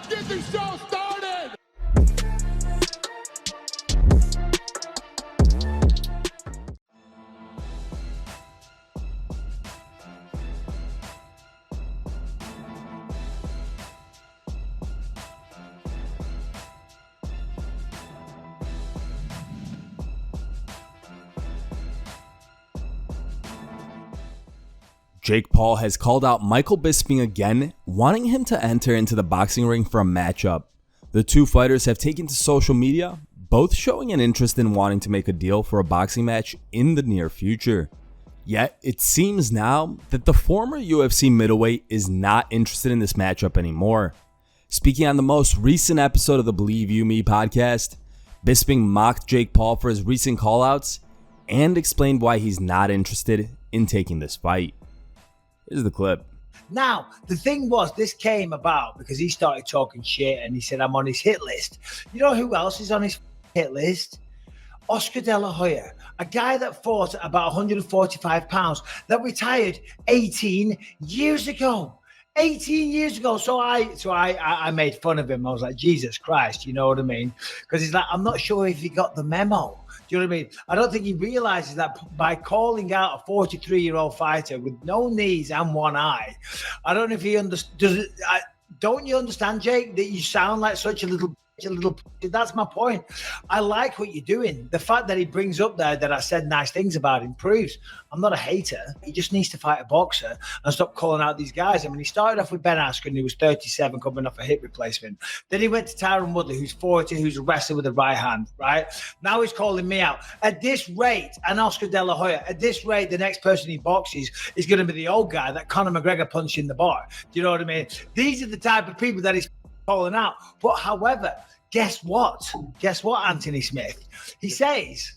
get the show started! Jake Paul has called out Michael Bisping again, wanting him to enter into the boxing ring for a matchup. The two fighters have taken to social media, both showing an interest in wanting to make a deal for a boxing match in the near future. Yet, it seems now that the former UFC middleweight is not interested in this matchup anymore. Speaking on the most recent episode of the Believe You Me podcast, Bisping mocked Jake Paul for his recent callouts and explained why he's not interested in taking this fight. Here's the clip. Now, the thing was, this came about because he started talking shit and he said, I'm on his hit list. You know who else is on his hit list? Oscar De La Hoya, a guy that fought at about 145 pounds that retired 18 years ago. 18 years ago. So I made fun of him. I was like, Jesus Christ, you know what I mean? Because he's like, I'm not sure if he got the memo. Do you know what I mean? I don't think he realizes that by calling out a 43-year-old fighter with no knees and one eye, I don't know if he understands. Don't you understand, Jake, that you sound like such a little. That's my point. I like what you're doing. The fact that he brings up there that I said nice things about him proves I'm not a hater. He just needs to fight a boxer and stop calling out these guys. I mean, he started off with Ben Askren, who was 37, coming off a hip replacement. Then he went to Tyron Woodley, who's 40, who's a wrestler with a right hand, right? Now he's calling me out. At this rate, and Oscar De La Hoya, at this rate, the next person he boxes is going to be the old guy that Conor McGregor punched in the bar. Do you know what I mean? These are the type of people that he's calling out. But however, guess what? Guess what, Anthony Smith? He says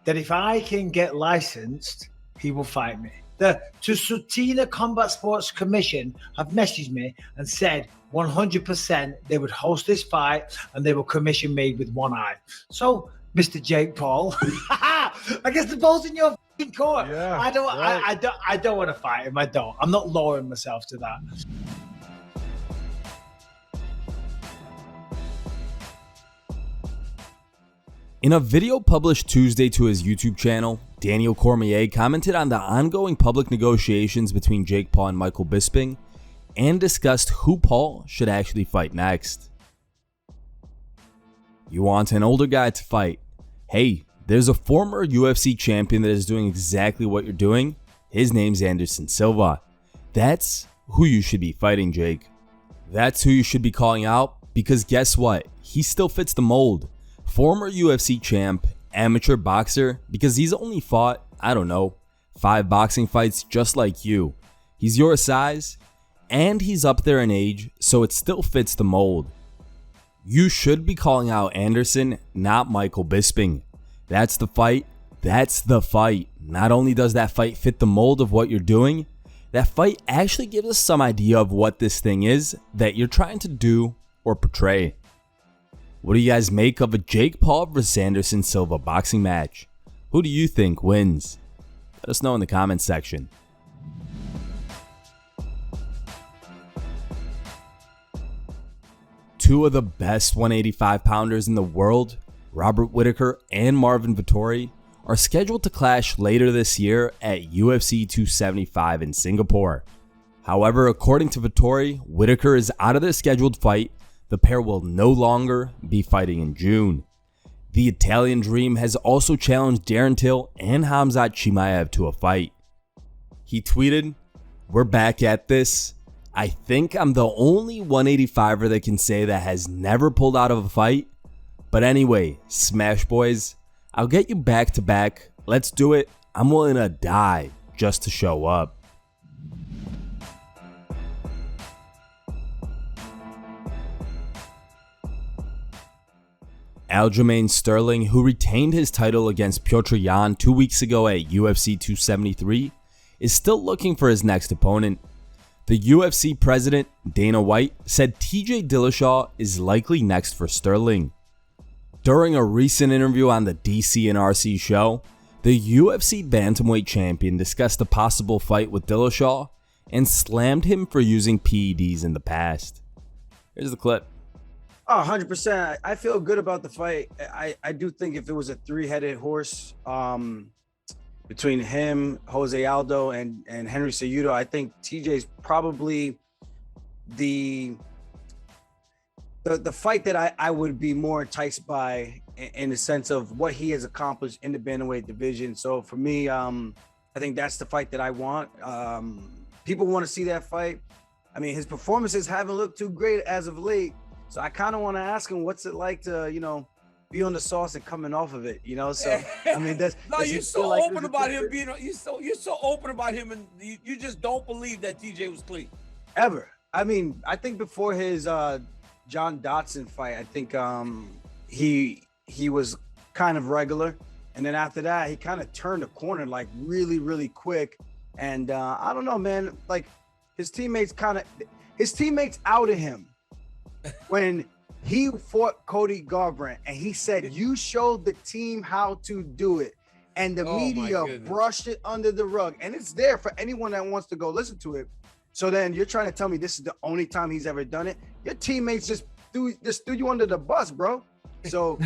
that if I can get licensed, he will fight me. The Tsutina Combat Sports Commission have messaged me and said 100% they would host this fight and they will commission me with one eye. So, Mr. Jake Paul, I guess the ball's in your court. Yeah, I right. I don't want to fight him. I don't. I'm not lowering myself to that. In a video published Tuesday to his YouTube channel, Daniel Cormier commented on the ongoing public negotiations between Jake Paul and Michael Bisping and discussed who Paul should actually fight next. You want an older guy to fight? Hey, there's a former UFC champion that is doing exactly what you're doing. His name's Anderson Silva. That's who you should be fighting, Jake. That's who you should be calling out because guess what? He still fits the mold. Former UFC champ, amateur boxer, because he's only fought, 5 boxing fights just like you. He's your size, and he's up there in age, so it still fits the mold. You should be calling out Anderson, not Michael Bisping. That's the fight. That's the fight. Not only does that fight fit the mold of what you're doing, that fight actually gives us some idea of what this thing is that you're trying to do or portray. What do you guys make of a Jake Paul vs Anderson Silva boxing match? Who do you think wins? Let us know in the comments section. Two of the best 185-pounders in the world, Robert Whittaker and Marvin Vettori, are scheduled to clash later this year at UFC 275 in Singapore. However, according to Vettori, Whittaker is out of the scheduled fight. The pair will no longer be fighting in June. The Italian Dream has also challenged Darren Till and Khamzat Chimaev to a fight. He tweeted, "We're back at this. I think I'm the only 185er that can say that has never pulled out of a fight. But anyway, Smash Boys, I'll get you back to back. Let's do it. I'm willing to die just to show up." Aljamain Sterling, who retained his title against Petr Yan 2 weeks ago at UFC 273, is still looking for his next opponent. The UFC president, Dana White, said TJ Dillashaw is likely next for Sterling. During a recent interview on the DC and RC show, the UFC bantamweight champion discussed a possible fight with Dillashaw and slammed him for using PEDs in the past. Here's the clip. Oh, 100%. I feel good about the fight. I do think if it was a three-headed horse between him, Jose Aldo, and Henry Cejudo, I think TJ's probably the fight that I would be more enticed by in the sense of what he has accomplished in the bantamweight division. So for me, I think that's the fight that I want. People want to see that fight. I mean, his performances haven't looked too great as of late. So I kind of want to ask him, what's it like to, be on the sauce and coming off of it, So I mean, that's no, you're so open about him being. You're so open about him, and you just don't believe that TJ was clean. Ever. I mean, I think before his John Dodson fight, I think he was kind of regular, and then after that, he kind of turned the corner like really, really quick. And I don't know, man. Like his teammates outed him when he fought Cody Garbrandt, and he said, "You showed the team how to do it," and the media brushed it under the rug, and it's there for anyone that wants to go listen to it. So then you're trying to tell me this is the only time he's ever done it? Your teammates just threw you under the bus, bro. So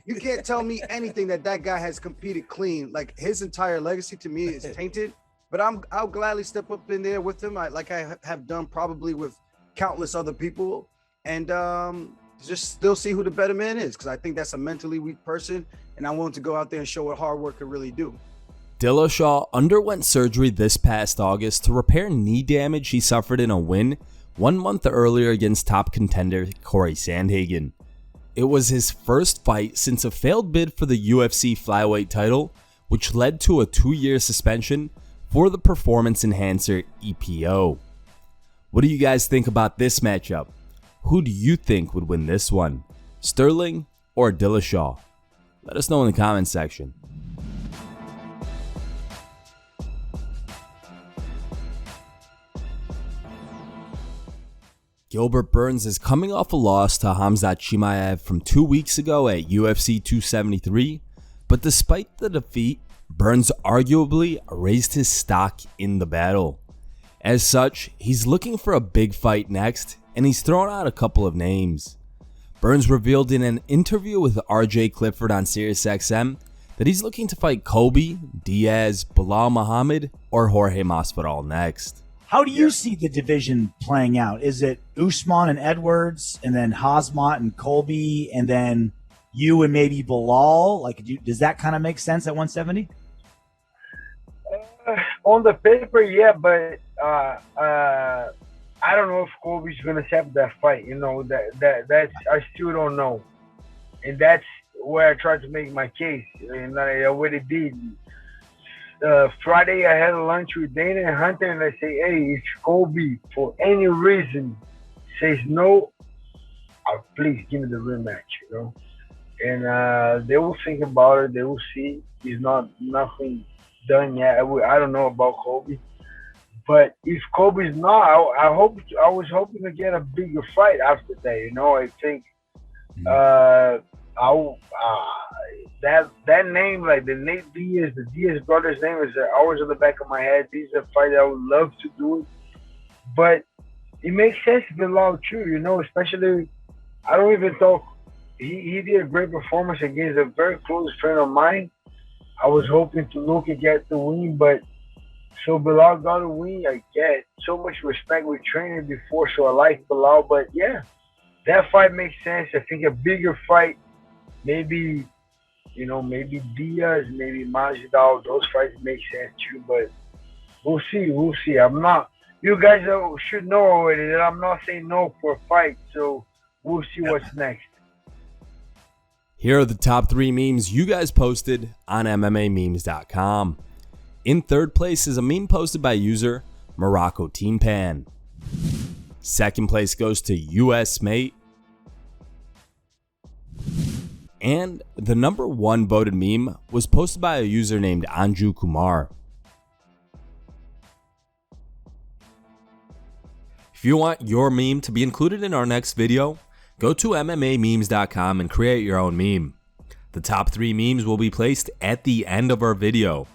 you can't tell me anything that guy has competed clean. Like his entire legacy to me is tainted. But I'll gladly step up in there with him, like I have done probably with countless other people, and just still see who the better man is, because I think that's a mentally weak person, and I want to go out there and show what hard work can really do. Dillashaw underwent surgery this past August to repair knee damage he suffered in a win 1 month earlier against top contender Corey Sandhagen. It was his first fight since a failed bid for the UFC flyweight title, which led to a 2-year suspension for the performance enhancer EPO. What do you guys think about this matchup? Who do you think would win this one? Sterling or Dillashaw? Let us know in the comments section. Gilbert Burns is coming off a loss to Khamzat Chimaev from 2 weeks ago at UFC 273, but despite the defeat, Burns arguably raised his stock in the battle. As such, he's looking for a big fight next, and he's thrown out a couple of names. Burns revealed in an interview with RJ Clifford on SiriusXM that he's looking to fight Colby, Diaz, Bilal Muhammad, or Jorge Masvidal next. How do you see the division playing out? Is it Usman and Edwards, and then Khamzat and Colby, and then you and maybe Bilal? Like, does that kind of make sense at 170? On the paper, yeah, but I don't know if Colby's gonna accept that fight. That's I still don't know, and that's where I tried to make my case, and I already did. Friday, I had a lunch with Dana and Hunter, and I say, "Hey, if Colby for any reason says no, please give me the rematch," And they will think about it. They will see. He's nothing done yet. I don't know about Colby, but if Colby's not, I was hoping to get a bigger fight after that. I think that name, like the Nate Diaz, the Diaz brothers' name, is always on the back of my head. These are fights I would love to do, but it makes sense to Bilal too. Especially I don't even talk. He did a great performance against a very close friend of mine. I was hoping to look and get the win, but so Bilal got a win. I get so much respect with training before, so I like Bilal. But yeah, that fight makes sense. I think a bigger fight, maybe Diaz, maybe Masvidal, those fights make sense too. But we'll see. You guys should know already that I'm not saying no for a fight. So we'll see what's next. Here are the top 3 memes you guys posted on MMAmemes.com. In third place is a meme posted by user Morocco Team Pan. Second place goes to US Mate. And the number 1 voted meme was posted by a user named Anju Kumar. If you want your meme to be included in our next video, go to MMAmemes.com and create your own meme. The top 3 memes will be placed at the end of our video.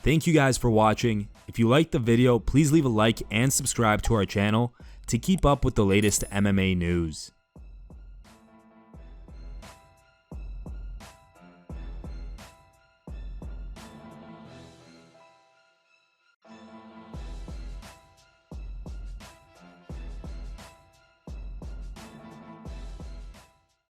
Thank you guys for watching. If you liked the video, please leave a like and subscribe to our channel. to keep up with the latest MMA news.